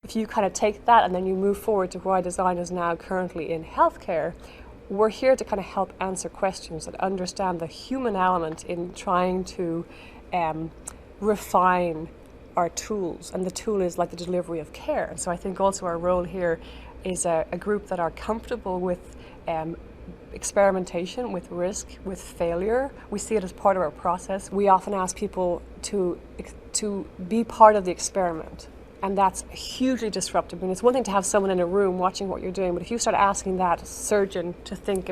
If you kind of take that and then you move forward to why design is now currently in healthcare, we're here to kind of help answer questions and understand the human element in trying to refine our tools. And the tool is like the delivery of care. So I think also our role here is a group that are comfortable with experimentation, with risk, with failure. We see it as part of our process. We often ask people to be part of the experiment. And that's hugely disruptive. I mean, it's one thing to have someone in a room watching what you're doing, but if you start asking that surgeon to think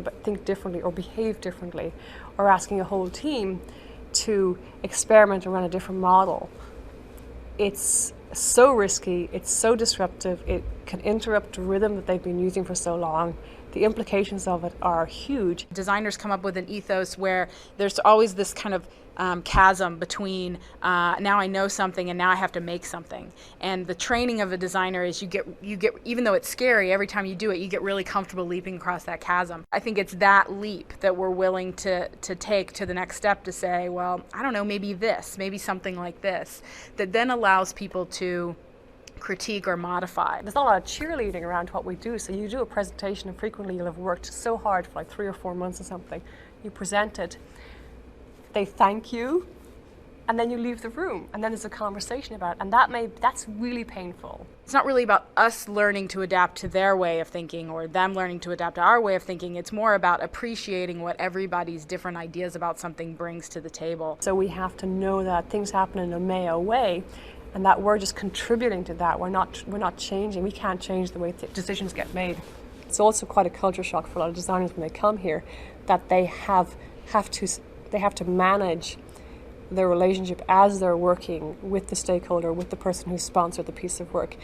differently or behave differently, or asking a whole team to experiment around a different model, it's so risky, it's so disruptive, it can interrupt the rhythm that they've been using for so long. The implications of it are huge. Designers come up with an ethos where there's always this kind of chasm between now I know something and now I have to make something. And the training of a designer is you get even though it's scary, every time you do it, you get really comfortable leaping across that chasm. I think it's that leap that we're willing to take to the next step to say, well, I don't know, maybe this, maybe something like this, that then allows people to critique or modify. There's not a lot of cheerleading around what we do. So you do a presentation and frequently you'll have worked so hard for like 3 or 4 months or something. You present it, they thank you, and then you leave the room, and then there's a conversation about it, and that's really painful. It's not really about us learning to adapt to their way of thinking or them learning to adapt to our way of thinking. It's more about appreciating what everybody's different ideas about something brings to the table. So we have to know that things happen in a Mayo way, and that we're just contributing to that. We're not changing. We can't change the way decisions get made. It's also quite a culture shock for a lot of designers when they come here, that they have to manage their relationship as they're working with the stakeholder, with the person who sponsored the piece of work.